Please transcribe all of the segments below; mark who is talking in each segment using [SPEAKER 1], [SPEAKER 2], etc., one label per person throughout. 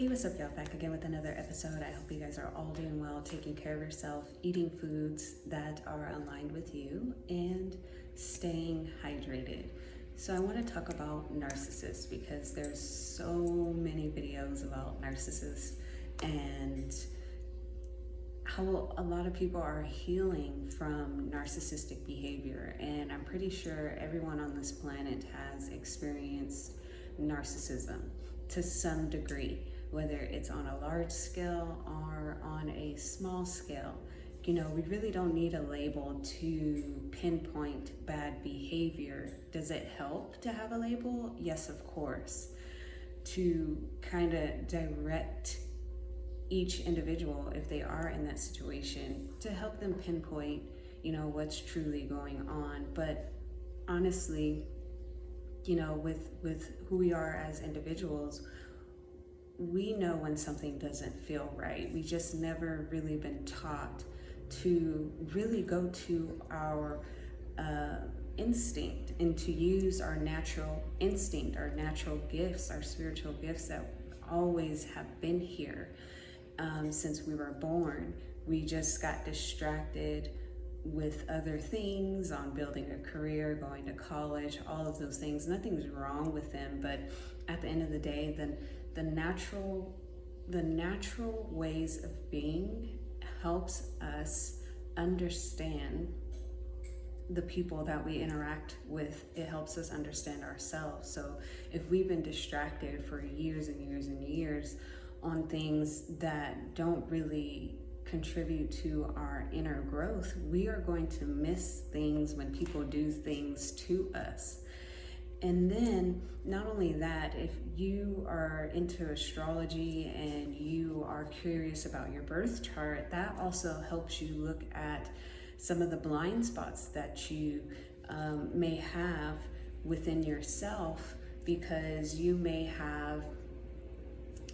[SPEAKER 1] Hey, what's up, y'all? Back again with another episode. I hope you guys are all doing well, taking care of yourself, eating foods that are aligned with you, and staying hydrated. So I want to talk about narcissists because there's so many videos about narcissists and how a lot of people are healing from narcissistic behavior. And I'm pretty sure everyone on this planet has experienced narcissism to some degree, whether it's on a large scale or on a small scale. You know, we really don't need a label to pinpoint bad behavior. Does it help to have a label? Yes, of course. To kind of direct each individual, if they are in that situation, to help them pinpoint, you know, what's truly going on. But honestly, you know, with who we are as individuals, we know when something doesn't feel right. We just never really been taught to really go to our instinct and to use our natural instinct, our natural gifts, our spiritual gifts that always have been here since we were born. We just got distracted with other things, on building a career, going to college, all of those things. Nothing's wrong with them, but at the end of the day, the natural ways of being helps us understand the people that we interact with. It helps us understand ourselves. So if we've been distracted for years and years and years on things that don't really contribute to our inner growth, we are going to miss things when people do things to us. And then not only that, if you are into astrology and you are curious about your birth chart, that also helps you look at some of the blind spots that you may have within yourself, because you may have,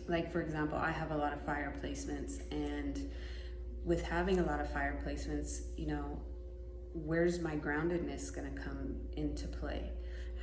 [SPEAKER 1] like, for example, I have a lot of fire placements, and with having a lot of fire placements, you know, where's my groundedness going to come into play?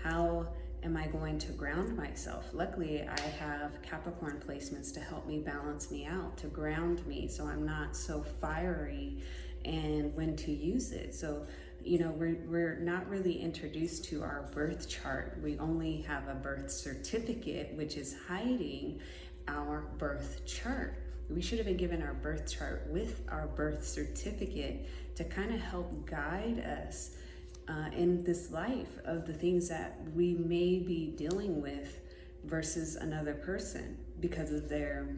[SPEAKER 1] How am I going to ground myself? Luckily, I have Capricorn placements to help me balance me out, to ground me so I'm not so fiery, and when to use it. So, you know, we're not really introduced to our birth chart. We only have a birth certificate, which is hiding our birth chart. We should have been given our birth chart with our birth certificate to kind of help guide us in this life of the things that we may be dealing with versus another person because of their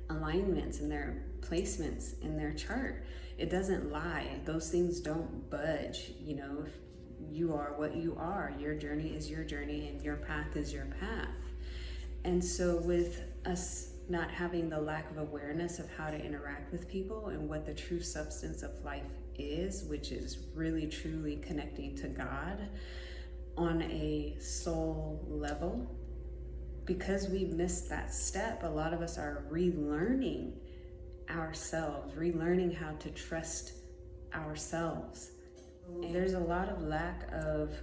[SPEAKER 1] alignments and their placements in their chart. It doesn't lie. Those things don't budge. You know, if you are what you are, your journey is your journey and your path is your path. And so with us not having the lack of awareness of how to interact with people and what the true substance of life is, which is really truly connecting to God on a soul level, because we missed that step, a lot of us are relearning ourselves, relearning how to trust ourselves. And there's a lot of lack of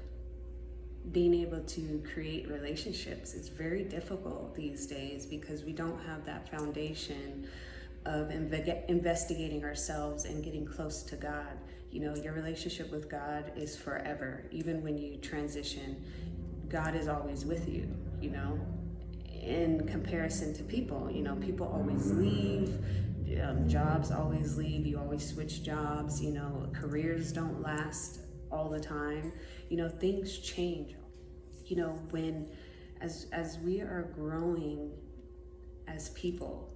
[SPEAKER 1] being able to create relationships. It's very difficult these days because we don't have that foundation of investigating ourselves and getting close to God. You know, your relationship with God is forever. Even when you transition, God is always with you, you know, in comparison to people. You know, people always leave, jobs always leave, you always switch jobs, you know, careers don't last all the time. You know, things change. You know, when as we are growing as people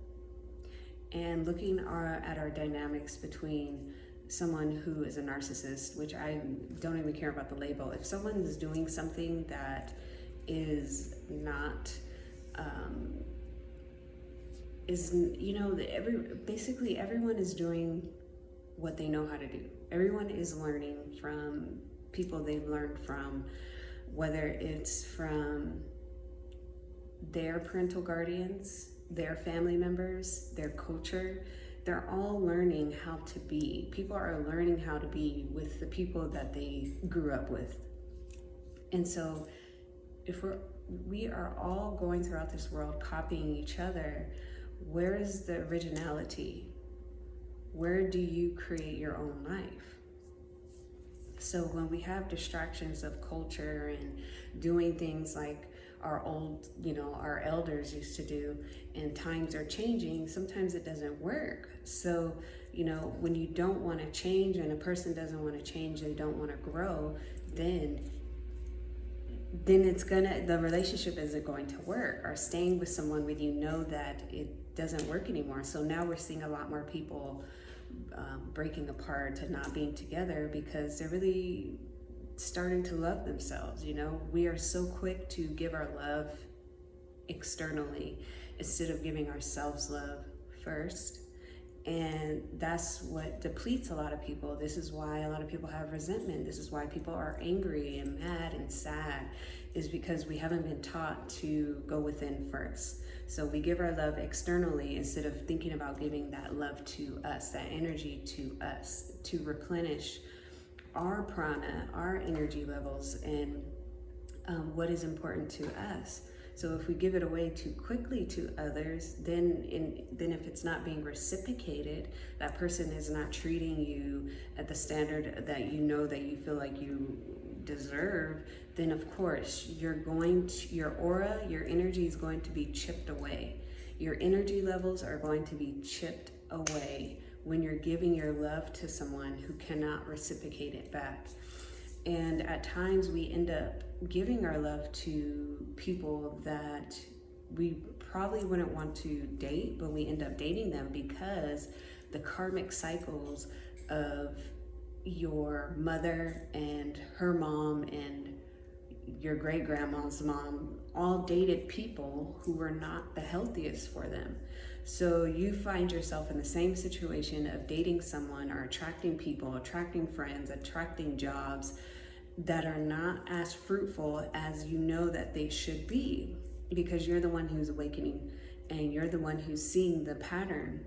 [SPEAKER 1] and looking at our dynamics between someone who is a narcissist, which I don't even care about the label. If someone is doing something that is not you know, basically everyone is doing what they know how to do. Everyone is learning from people they've learned from, whether it's from their parental guardians, their family members, their culture. They're all learning how to be. People are learning how to be with the people that they grew up with. And so if we are all going throughout this world copying each other. Where is the originality? Where do you create your own life? So when we have distractions of culture and doing things like our old, our elders used to do, and times are changing, sometimes it doesn't work. So, when you don't want to change and a person doesn't want to change, they don't want to grow, then the relationship isn't going to work. Or staying with someone when you know that it doesn't work anymore. So now we're seeing a lot more people breaking apart and not being together because they're really starting to love themselves. We are so quick to give our love externally instead of giving ourselves love first. And that's what depletes a lot of people. This is why a lot of people have resentment. This is why people are angry and mad and sad, is because we haven't been taught to go within first. So we give our love externally instead of thinking about giving that love to us, that energy to us, to replenish our prana, our energy levels, and what is important to us. So if we give it away too quickly to others, then if it's not being reciprocated, that person is not treating you at the standard that that you feel like you deserve, then of course your aura, your energy is going to be chipped away. Your energy levels are going to be chipped away when you're giving your love to someone who cannot reciprocate it back. And at times we end up giving our love to people that we probably wouldn't want to date, but we end up dating them because the karmic cycles of your mother and her mom and your great-grandma's mom all dated people who were not the healthiest for them. So you find yourself in the same situation of dating someone or attracting people, attracting friends, attracting jobs that are not as fruitful as you know that they should be, because you're the one who's awakening and you're the one who's seeing the pattern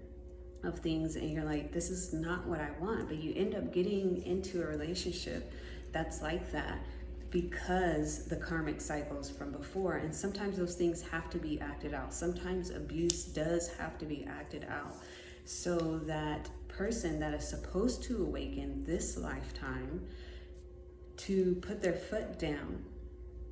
[SPEAKER 1] of things, and you're like, this is not what I want. But you end up getting into a relationship that's like that because the karmic cycles from before. And sometimes those things have to be acted out. Sometimes abuse does have to be acted out, so that person that is supposed to awaken this lifetime to put their foot down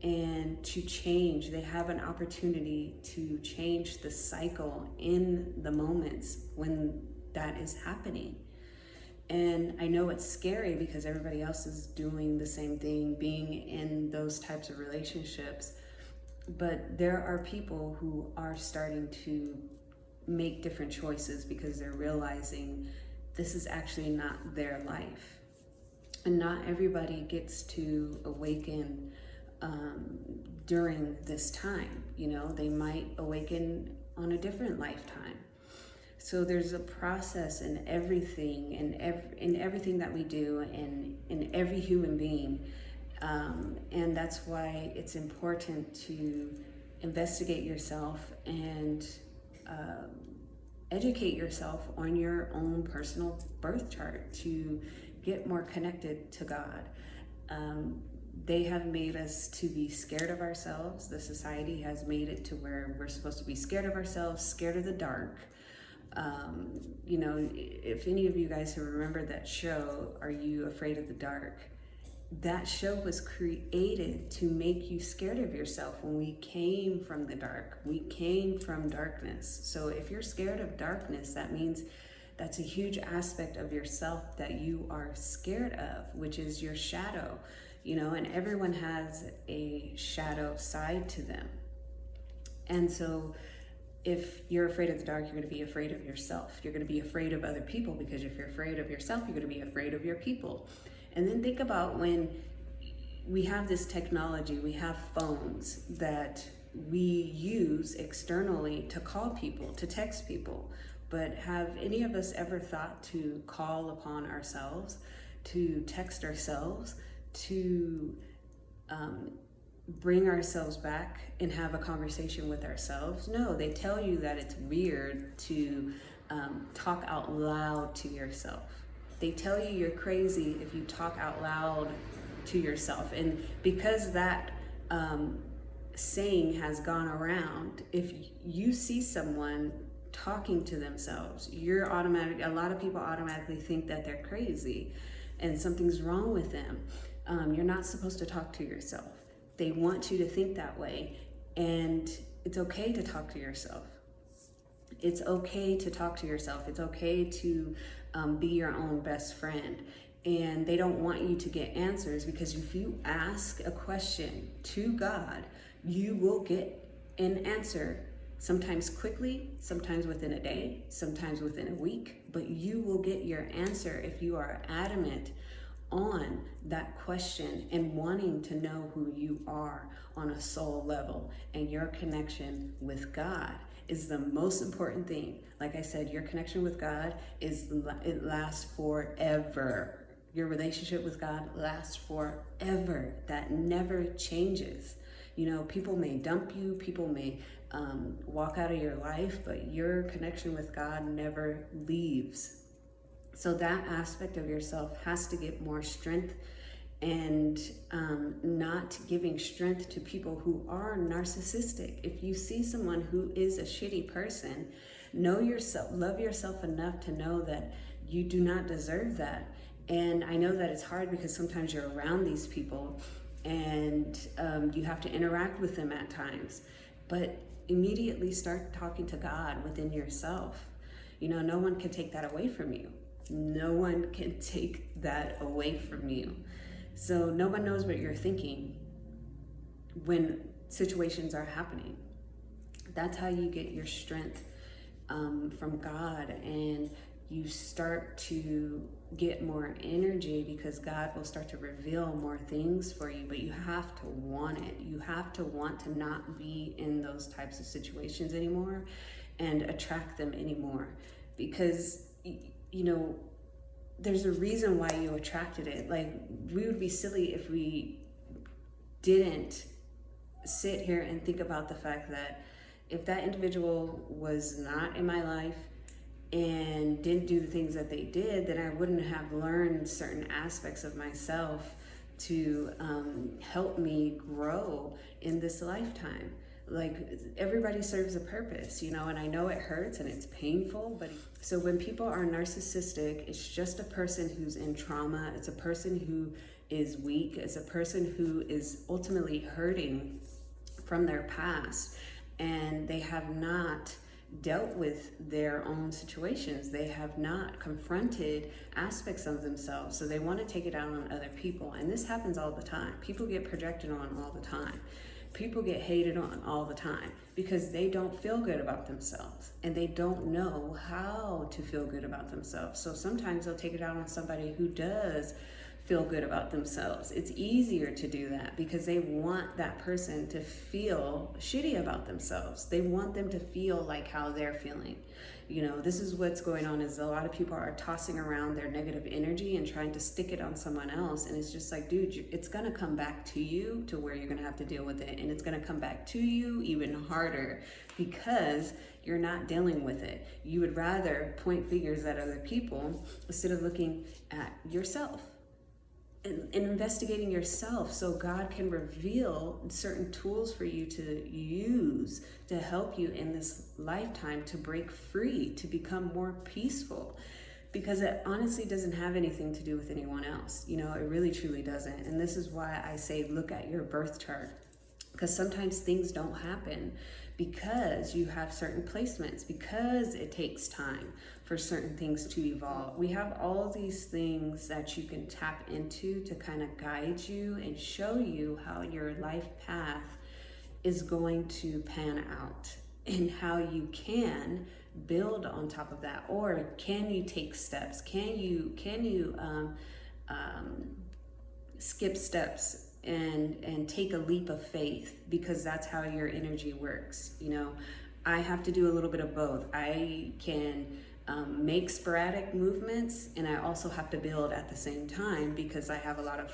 [SPEAKER 1] and to change, they have an opportunity to change the cycle in the moments when that is happening. And I know it's scary because everybody else is doing the same thing, being in those types of relationships. But there are people who are starting to make different choices because they're realizing this is actually not their life. And not everybody gets to awaken during this time. They might awaken on a different lifetime. So there's a process in everything, in everything that we do, and in every human being. And that's why it's important to investigate yourself and educate yourself on your own personal birth chart to get more connected to God. They have made us to be scared of ourselves. The society has made it to where we're supposed to be scared of ourselves, scared of the dark. If any of you guys who remember that show, Are You Afraid of the Dark? That show was created to make you scared of yourself. When we came from the dark, we came from darkness. So if you're scared of darkness, that means that's a huge aspect of yourself that you are scared of, which is your shadow, and everyone has a shadow side to them. And so if you're afraid of the dark, you're going to be afraid of yourself. You're going to be afraid of other people, because if you're afraid of yourself, you're going to be afraid of your people. And then think about when we have this technology, we have phones that we use externally to call people, to text people. But have any of us ever thought to call upon ourselves, to text ourselves, to bring ourselves back and have a conversation with ourselves? No, they tell you that it's weird to talk out loud to yourself. They tell you you're crazy if you talk out loud to yourself. And because that saying has gone around. If you see someone talking to themselves, a lot of people automatically think that they're crazy and something's wrong with them. You're not supposed to talk to yourself. They want you to think that way, and it's okay to talk to yourself. It's okay to talk to yourself. It's okay to be your own best friend. And they don't want you to get answers, because if you ask a question to God, you will get an answer, sometimes quickly, sometimes within a day, sometimes within a week, but you will get your answer if you are adamant on that question and wanting to know who you are on a soul level. And your connection with God is the most important thing. Like I said, your connection with God it lasts forever. Your relationship with God lasts forever. That never changes. You know, people may dump you, people may walk out of your life, but your connection with God never leaves. So that aspect of yourself has to get more strength, and not giving strength to people who are narcissistic. If you see someone who is a shitty person, know yourself, love yourself enough to know that you do not deserve that. And I know that it's hard because sometimes you're around these people and you have to interact with them at times, but immediately start talking to God within yourself. You know, no one can take that away from you. No one can take that away from you. So no one knows what you're thinking when situations are happening. That's how you get your strength from God, and you start to get more energy because God will start to reveal more things for you. But you have to want it. You have to want to not be in those types of situations anymore and attract them anymore, because you know, there's a reason why you attracted it. Like, we would be silly if we didn't sit here and think about the fact that if that individual was not in my life and didn't do the things that they did, then I wouldn't have learned certain aspects of myself to help me grow in this lifetime. Like, everybody serves a purpose, you know, and I know it hurts and it's painful, but so when people are narcissistic, it's just a person who's in trauma. It's a person who is weak. It's a person who is ultimately hurting from their past, and they have not dealt with their own situations. They have not confronted aspects of themselves, so they want to take it out on other people. And this happens all the time. People get projected on all the time. People get hated on all the time because they don't feel good about themselves and they don't know how to feel good about themselves. So sometimes they'll take it out on somebody who does feel good about themselves. It's easier to do that because they want that person to feel shitty about themselves. They want them to feel like how they're feeling. You know, this is what's going on, is a lot of people are tossing around their negative energy and trying to stick it on someone else. And it's just like, dude, it's going to come back to you, to where you're going to have to deal with it. And it's going to come back to you even harder because you're not dealing with it. You would rather point fingers at other people instead of looking at yourself and investigating yourself, so God can reveal certain tools for you to use to help you in this lifetime to break free, to become more peaceful, because it honestly doesn't have anything to do with anyone else. You know, it really truly doesn't. And this is why I say look at your birth chart, because sometimes things don't happen because you have certain placements, because it takes time for certain things to evolve. We have all these things that you can tap into to kind of guide you and show you how your life path is going to pan out and how you can build on top of that, or can you take steps? Can you skip steps and take a leap of faith, because that's how your energy works. You know, I have to do a little bit of both. I can make sporadic movements, and I also have to build at the same time, because I have a lot of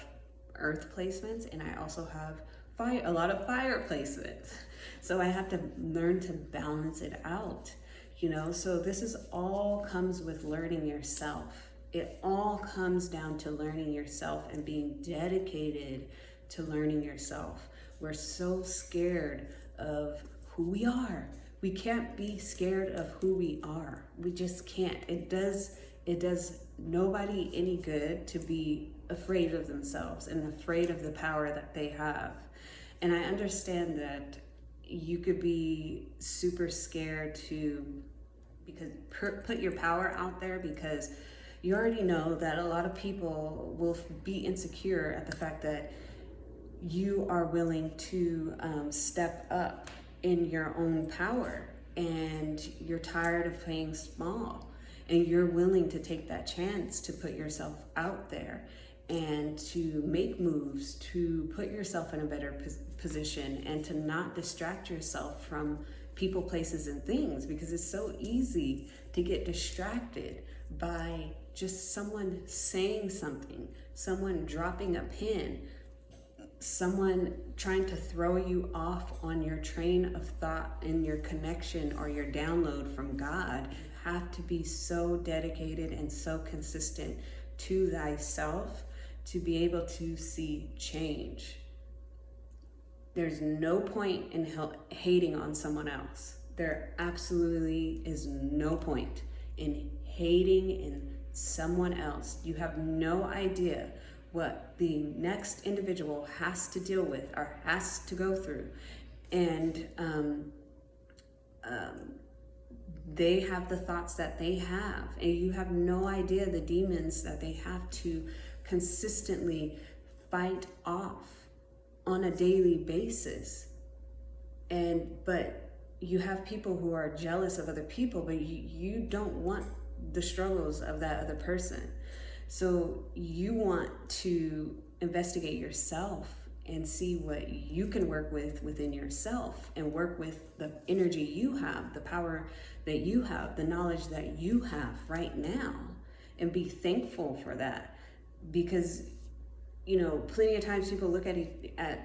[SPEAKER 1] earth placements and I also have a lot of fire placements. So I have to learn to balance it out, you know. So this is all comes with learning yourself. It all comes down to learning yourself and being dedicated to learning yourself. We're so scared of who we are. We can't be scared of who we are. We just can't. It does nobody any good to be afraid of themselves and afraid of the power that they have. And I understand that you could be super scared to put your power out there, because you already know that a lot of people will be insecure at the fact that you are willing to step up in your own power, and you're tired of playing small, and you're willing to take that chance to put yourself out there and to make moves to put yourself in a better position, and to not distract yourself from people, places, and things, because it's so easy to get distracted by just someone saying something, someone dropping a pin, someone trying to throw you off on your train of thought and your connection or your download from God. You have to be so dedicated and so consistent to thyself to be able to see change. There's no point in hating on someone else. There absolutely is no point in hating in someone else. You have no idea what the next individual has to deal with or has to go through. And they have the thoughts that they have, and you have no idea the demons that they have to consistently fight off on a daily basis. But you have people who are jealous of other people, but you don't want the struggles of that other person. So you want to investigate yourself and see what you can work with within yourself, and work with the energy you have, the power that you have, the knowledge that you have right now, and be thankful for that. Because plenty of times people look at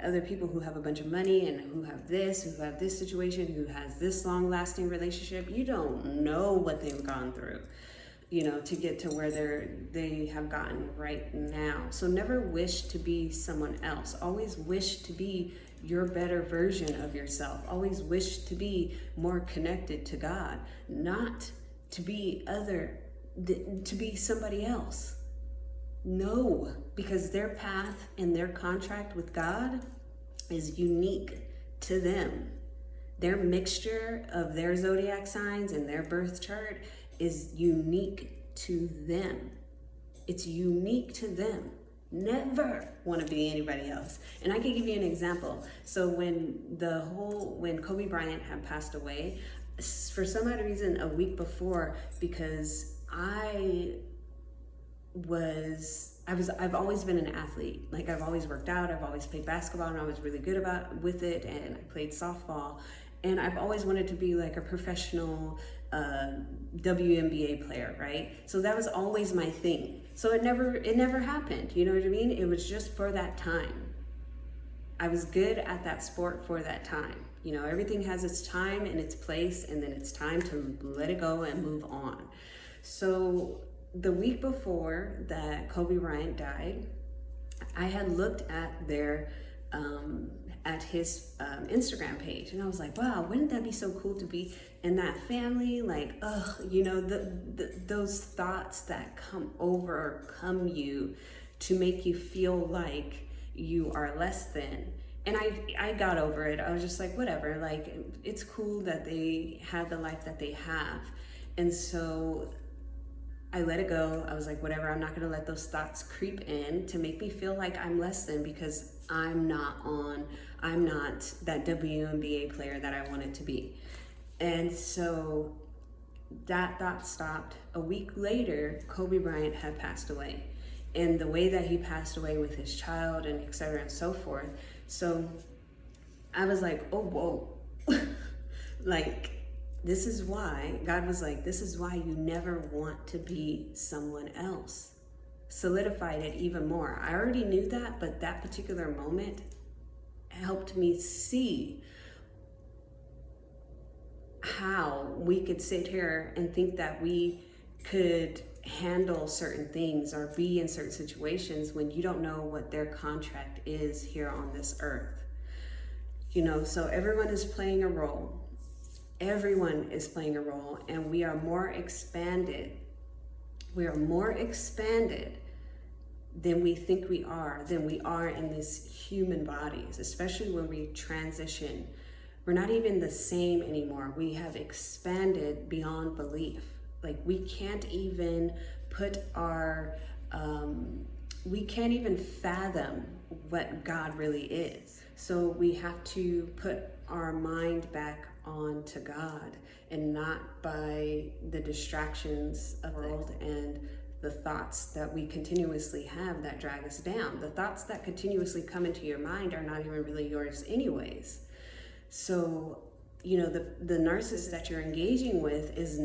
[SPEAKER 1] other people who have a bunch of money and who have this situation, who has this long-lasting relationship. You don't know what they've gone through, to get to where they have gotten right now. So never wish to be someone else. Always wish to be your better version of yourself. Always wish to be more connected to God, not to be somebody else. No, because their path and their contract with God is unique to them. Their mixture of their zodiac signs and their birth chart is unique to them. It's unique to them. Never want to be anybody else. And I can give you an example. So when Kobe Bryant had passed away, for some odd reason, a week before, because I've always been an athlete. Like, I've always worked out, I've always played basketball, and I was really good with it, and I played softball, and I've always wanted to be like a professional WNBA player, right? So that was always my thing. So it never happened, you know what I mean? It was just for that time. I was good at that sport for that time. Everything has its time and its place, and then it's time to let it go and move on. So the week before that Kobe Bryant died, I had looked at his Instagram page, and I was like, wow, wouldn't that be so cool to be in that family? Like, those thoughts that come you to make you feel like you are less than. And I got over it. I was just like, whatever, like, it's cool that they had the life that they have. And so I let it go. I was like, whatever, I'm not going to let those thoughts creep in to make me feel like I'm less than, because I'm not that WNBA player that I wanted to be. And so that thought stopped. A week later, Kobe Bryant had passed away. And the way that he passed away with his child and et cetera and so forth. So I was like, oh, whoa. Like, this is why God was like, this is why you never want to be someone else. Solidified it even more. I already knew that, but that particular moment helped me see how we could sit here and think that we could handle certain things or be in certain situations when you don't know what their contract is here on this earth. So everyone is playing a role. Everyone is playing a role, and we are more expanded. We are more expanded than we think we are, than we are in these human bodies, especially when we transition. We're not even the same anymore. We have expanded beyond belief. Like we can't even we can't even fathom what God really is. So we have to put our mind back onto God and not by the distractions of the world and the thoughts that we continuously have that drag us down. The thoughts that continuously come into your mind are not even really yours anyways. So, the narcissist that you're engaging with is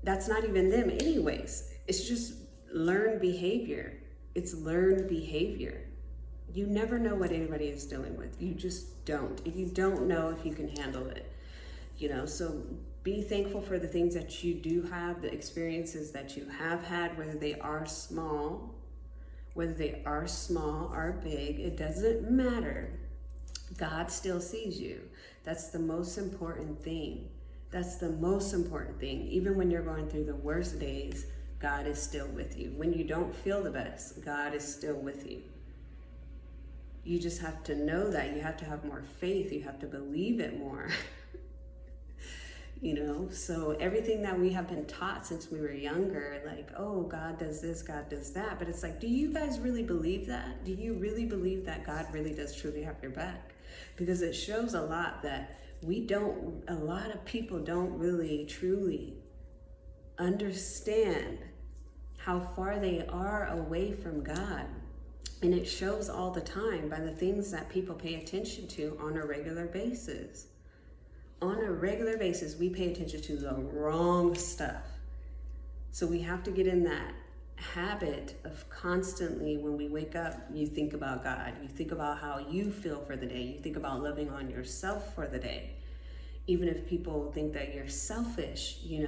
[SPEAKER 1] that's not even them anyways. It's just learned behavior. It's learned behavior. You never know what anybody is dealing with. You just don't. If you don't know if you can handle it, so be thankful for the things that you do have, the experiences that you have had, whether they are small or big, it doesn't matter. God still sees you. That's the most important thing. Even when you're going through the worst days, God is still with you. When you don't feel the best, God is still with you. You just have to know that. You have to have more faith. You have to believe it more. So everything that we have been taught since we were younger, like, oh, God does this, God does that. But it's like, do you guys really believe that? Do you really believe that God really does truly have your back? Because it shows a lot that a lot of people don't really truly understand how far they are away from God. And it shows all the time by the things that people pay attention to on a regular basis. On a regular basis, we pay attention to the wrong stuff. So we have to get in that habit of constantly, when we wake up, you think about God. You think about how you feel for the day. You think about loving on yourself for the day. Even if people think that you're selfish, when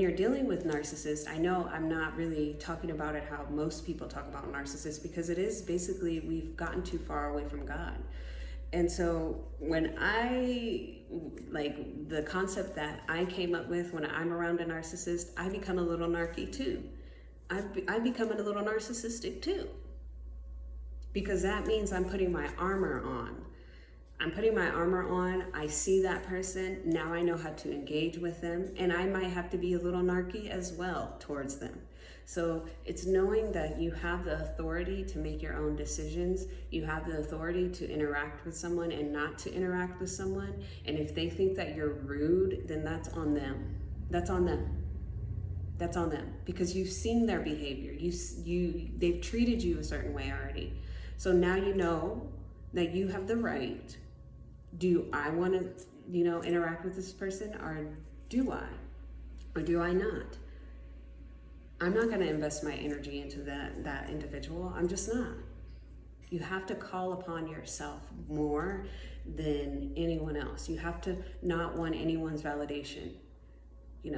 [SPEAKER 1] you're dealing with narcissists, I know I'm not really talking about it how most people talk about narcissists, because it is basically we've gotten too far away from God. And so when the concept that I came up with when I'm around a narcissist, I become a little narky too. I become a little narcissistic too. Because that means I'm putting my armor on. I see that person. Now I know how to engage with them. And I might have to be a little narky as well towards them. So it's knowing that you have the authority to make your own decisions. You have the authority to interact with someone and not to interact with someone. And if they think that you're rude, then that's on them. That's on them. Because you've seen their behavior. They've treated you a certain way already. So now you know that you have the right. Do I want to, interact with this person, or do I? Or do I not? I'm not going to invest my energy into that individual. I'm just not. You have to call upon yourself more than anyone else. You have to not want anyone's validation. You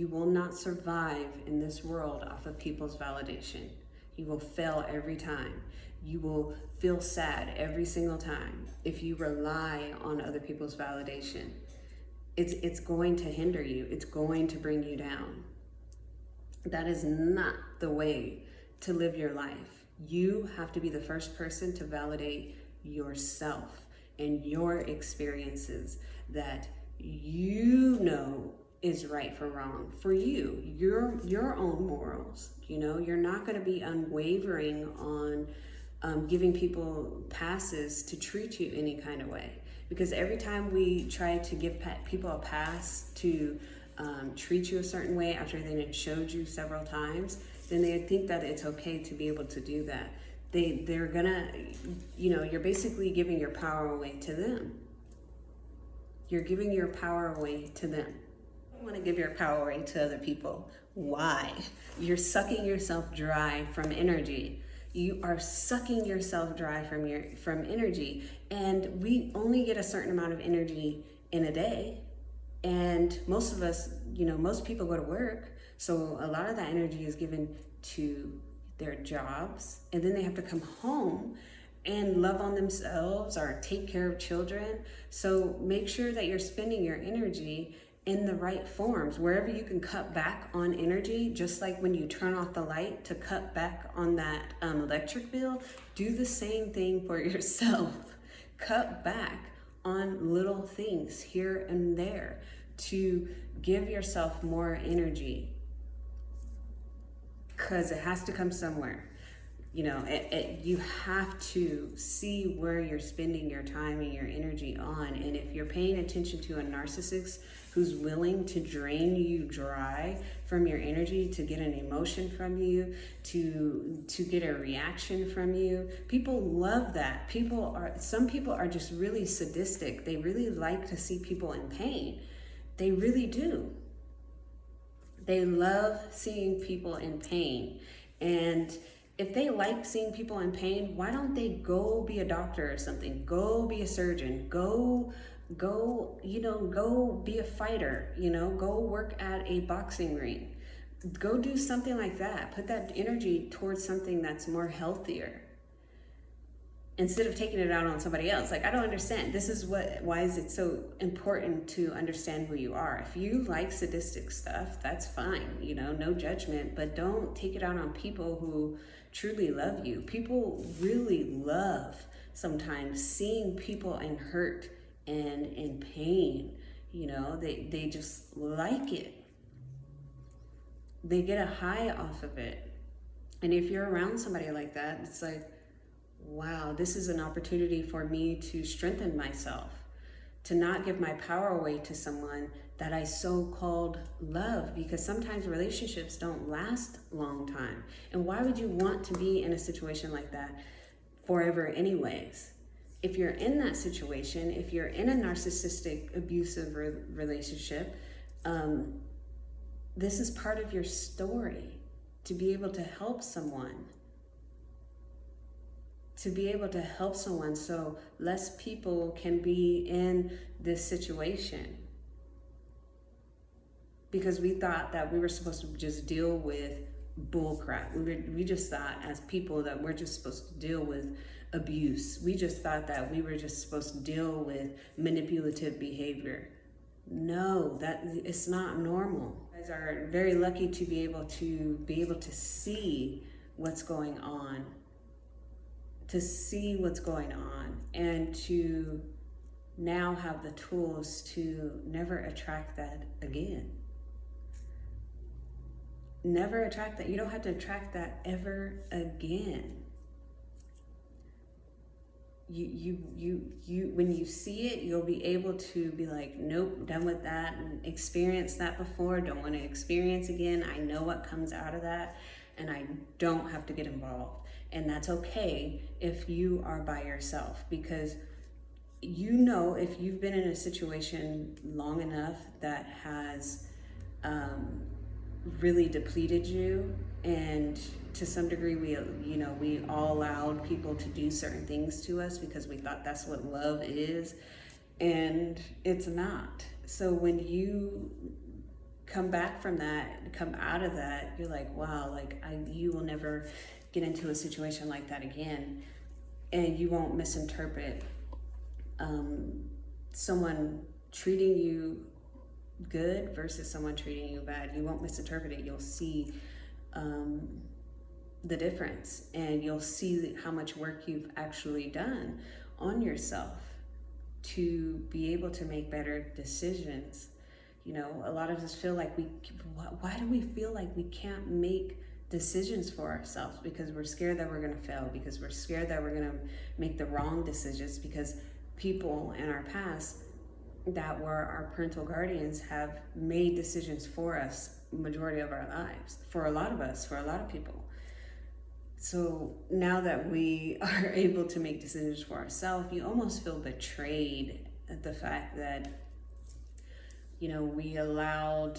[SPEAKER 1] will not survive in this world off of people's validation. You will fail every time. You will feel sad every single time if you rely on other people's validation. It's going to hinder you. It's going to bring you down. That is not the way to live your life. You have to be the first person to validate yourself and your experiences that is right for wrong for you, your own morals. You're not going to be unwavering on giving people passes to treat you any kind of way. Because every time we try to give people a pass to treat you a certain way after they showed you several times, then they think that it's okay to be able to do that. They're gonna, you're basically giving your power away to them. You're giving your power away to them. You don't want to give your power away to other people. Why? You're sucking yourself dry from energy. You are sucking yourself dry from energy, and we only get a certain amount of energy in a day. And most of us, most people go to work, so a lot of that energy is given to their jobs, and then they have to come home and love on themselves or take care of children. So make sure that you're spending your energy in the right forms. Wherever you can cut back on energy, just like when you turn off the light to cut back on that electric bill, do the same thing for yourself. Cut back on little things here and there to give yourself more energy, because it has to come somewhere. You know, you have to see where you're spending your time and your energy on. And if you're paying attention to a narcissist who's willing to drain you dry from your energy, to get an emotion from you, to get a reaction from you, people love that. Some people are just really sadistic. They really like to see people in pain. They really do. They love seeing people in pain. And if they like seeing people in pain, why don't they go be a doctor or something? Go be a surgeon. Go be a fighter, go work at a boxing ring. Go do something like that. Put that energy towards something that's more healthier, instead of taking it out on somebody else. Like, I don't understand. Why is it so important to understand who you are? If you like sadistic stuff, that's fine, no judgment, but don't take it out on people who truly love you. People really love sometimes seeing people in hurt and in pain. They just like it. They get a high off of it. And if you're around somebody like that, it's like, wow, this is an opportunity for me to strengthen myself, to not give my power away to someone that I so-called love, because sometimes relationships don't last a long time. And why would you want to be in a situation like that forever anyways? If you're in that situation, if you're in a narcissistic, abusive relationship, this is part of your story, to be able to help someone. So less people can be in this situation. Because we thought that we were supposed to just deal with bullcrap. We just thought as people that we're just supposed to deal with abuse. We just thought that we were just supposed to deal with manipulative behavior. No, that it's not normal. You guys are very lucky to be able to see what's going on. And to now have the tools to never attract that again. Never attract that. You don't have to attract that ever again. You when you see it, you'll be able to be like, nope, done with that, and experienced that before, don't want to experience again. I know what comes out of that, and I don't have to get involved. And that's okay if you are by yourself, because if you've been in a situation long enough that has really depleted you, and to some degree we all allowed people to do certain things to us because we thought that's what love is, and it's not. So when you come back from that, come out of that, you're like, wow, you will never get into a situation like that again, and you won't misinterpret someone treating you good versus someone treating you bad. You won't misinterpret it. You'll see the difference, and you'll see how much work you've actually done on yourself to be able to make better decisions. A lot of us feel like why do we feel like we can't make decisions for ourselves? Because we're scared that we're going to fail, because we're scared that we're going to make the wrong decisions, because people in our past that were our parental guardians have made decisions for us majority of our lives, for a lot of people. So now that we are able to make decisions for ourselves, you almost feel betrayed at the fact that you allowed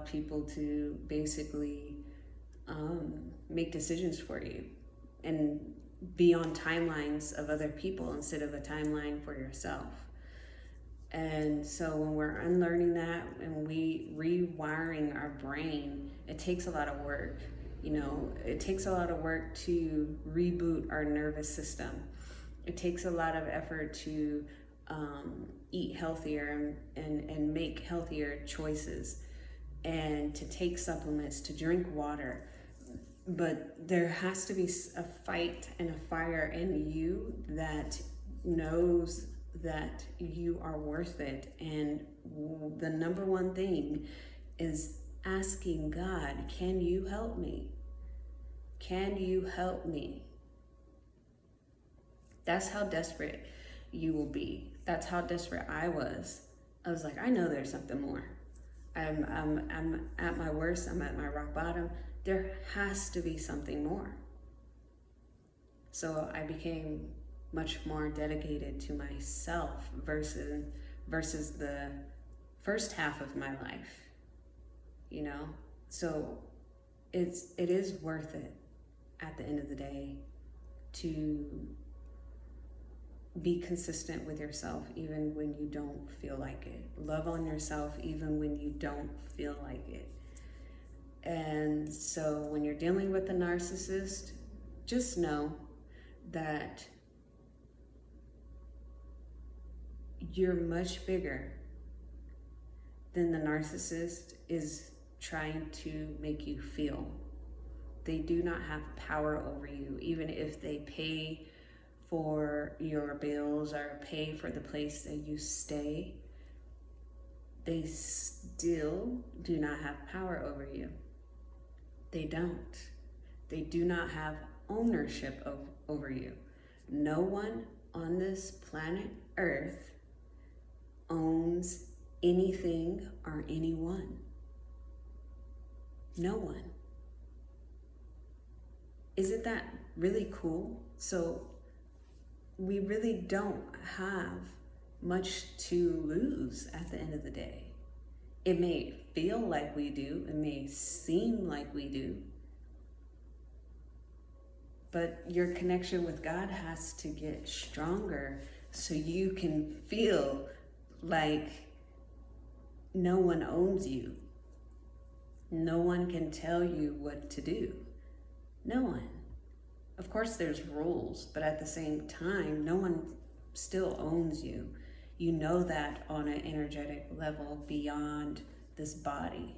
[SPEAKER 1] people to basically make decisions for you and be on timelines of other people instead of a timeline for yourself. And so when we're unlearning that and we rewiring our brain, it takes a lot of work. It takes a lot of work to reboot our nervous system. It takes a lot of effort to eat healthier and make healthier choices, and to take supplements, to drink water. But there has to be a fight and a fire in you that knows that you are worth it. And the number one thing is asking God, can you help me? Can you help me? That's how desperate you will be. That's how desperate I was. I was like, I know there's something more. I'm at my worst. I'm at my rock bottom. There has to be something more. So I became much more dedicated to myself versus the first half of my life. So it is worth it at the end of the day to be consistent with yourself even when you don't feel like it. Love on yourself even when you don't feel like it. And so when you're dealing with a narcissist, just know that you're much bigger than the narcissist is trying to make you feel. They do not have power over you, even if they pay for your bills or pay for the place that you stay. They still do not have power over you. They don't. They do not have ownership over you. No one on this planet Earth owns anything or anyone. No one. Isn't that really cool? So we really don't have much to lose at the end of the day. It may feel like we do, it may seem like we do, but your connection with God has to get stronger so you can feel like no one owns you. No one can tell you what to do. No one. Of course there's rules, but at the same time, no one still owns you. You know that on an energetic level beyond this body.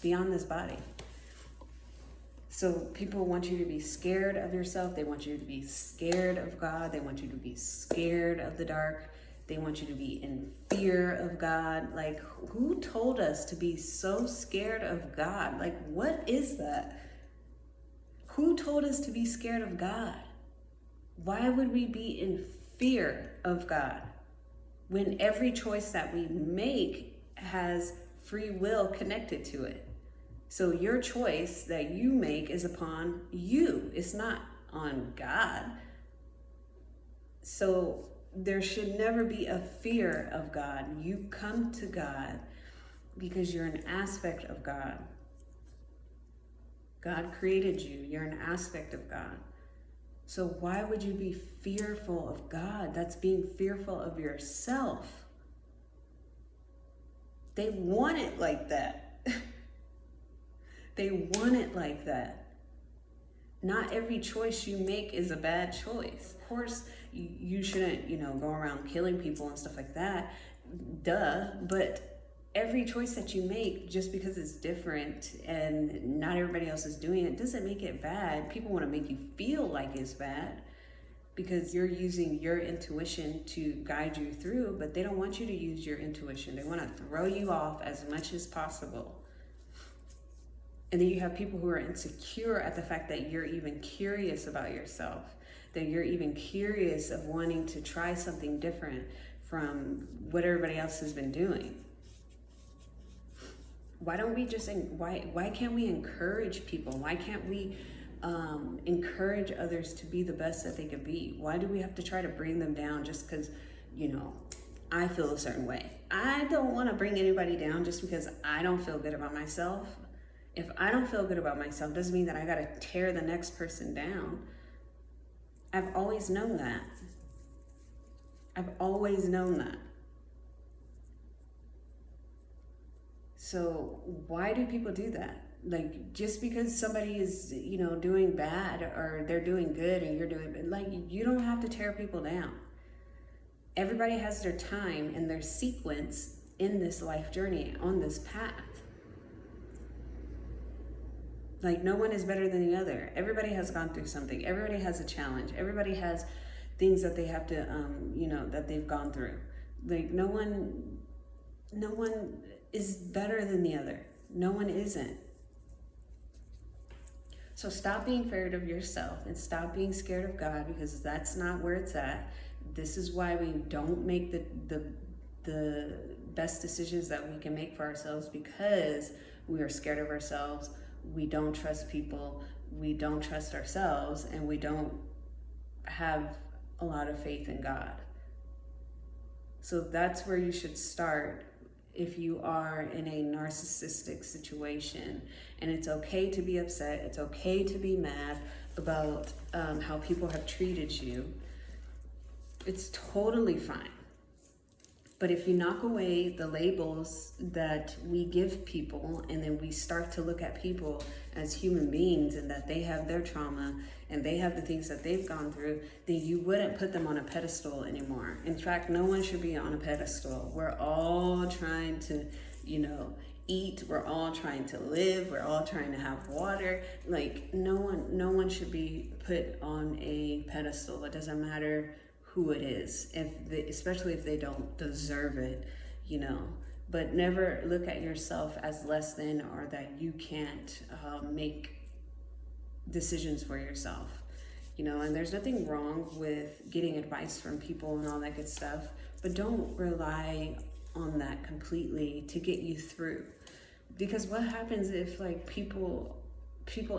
[SPEAKER 1] Beyond this body. So people want you to be scared of yourself. They want you to be scared of God. They want you to be scared of the dark. They want you to be in fear of God. Like, who told us to be so scared of God? Like, what is that? Who told us to be scared of God? Why would we be in fear of God when every choice that we make has free will connected to it? So your choice that you make is upon you. It's not on God. So there should never be a fear of God. You come to God because you're an aspect of God. God created you. You're an aspect of God. So why would you be fearful of God? That's being fearful of yourself. They want it like that. They want it like that. Not every choice you make is a bad choice. Of course, you shouldn't, go around killing people and stuff like that. Duh. But every choice that you make, just because it's different and not everybody else is doing it, doesn't make it bad. People want to make you feel like it's bad because you're using your intuition to guide you through, but they don't want you to use your intuition. They want to throw you off as much as possible. And then you have people who are insecure at the fact that you're even curious about yourself, that you're even curious of wanting to try something different from what everybody else has been doing. Why don't we just, why can't we encourage people? Why can't we encourage others to be the best that they could be? Why do we have to try to bring them down just because, I feel a certain way? I don't want to bring anybody down just because I don't feel good about myself. If I don't feel good about myself, doesn't mean that I got to tear the next person down. I've always known that. I've always known that. So why do people do that? Like, just because somebody is, doing bad or they're doing good and you're doing, like, you don't have to tear people down. Everybody has their time and their sequence in this life journey, on this path. Like, no one is better than the other. Everybody has gone through something. Everybody has a challenge. Everybody has things that they have to, that they've gone through. Like, no one is better than the other. No one isn't. So stop being afraid of yourself and stop being scared of God, because that's not where it's at. This is why we don't make the best decisions that we can make for ourselves, because we are scared of ourselves. We don't trust people. We don't trust ourselves, and we don't have a lot of faith in God. So that's where you should start if you are in a narcissistic situation. And it's okay to be upset. It's okay to be mad about how people have treated you. It's totally fine. But if you knock away the labels that we give people, and then we start to look at people as human beings and that they have their trauma and they have the things that they've gone through, then you wouldn't put them on a pedestal anymore. In fact, no one should be on a pedestal. We're all trying to, eat. We're all trying to live. We're all trying to have water. Like, no one should be put on a pedestal. It doesn't matter who it is, especially if they don't deserve it, But never look at yourself as less than, or that you can't make decisions for yourself, And there's nothing wrong with getting advice from people and all that good stuff, but don't rely on that completely to get you through. Because what happens if, like, people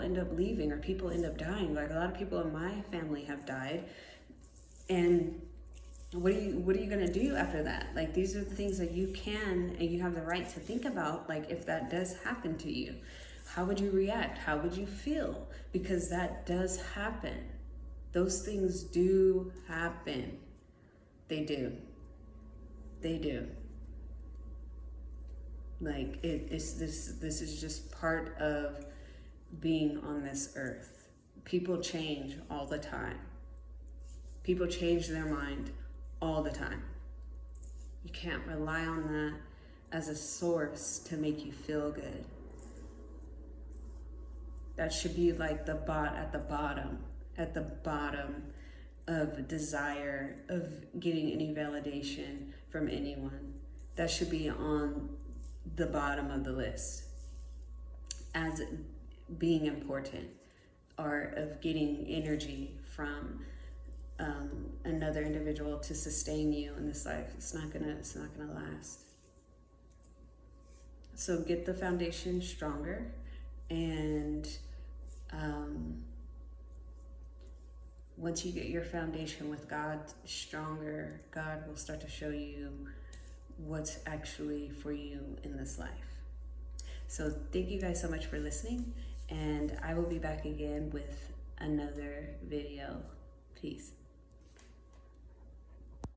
[SPEAKER 1] end up leaving or people end up dying? Like, a lot of people in my family have died. And what are you going to do after that? Like, these are the things that you can and you have the right to think about. Like, if that does happen to you, how would you react? How would you feel? Because that does happen. Those things do happen. They do. Like, this is just part of being on this earth. People change all the time. People change their mind all the time. You can't rely on that as a source to make you feel good. That should be like at the bottom of desire of getting any validation from anyone. That should be on the bottom of the list as being important, or of getting energy from another individual to sustain you in this life. It's not gonna last. So get the foundation stronger, and once you get your foundation with God stronger, God will start to show you what's actually for you in this life. So thank you guys so much for listening, and I will be back again with another video. Peace.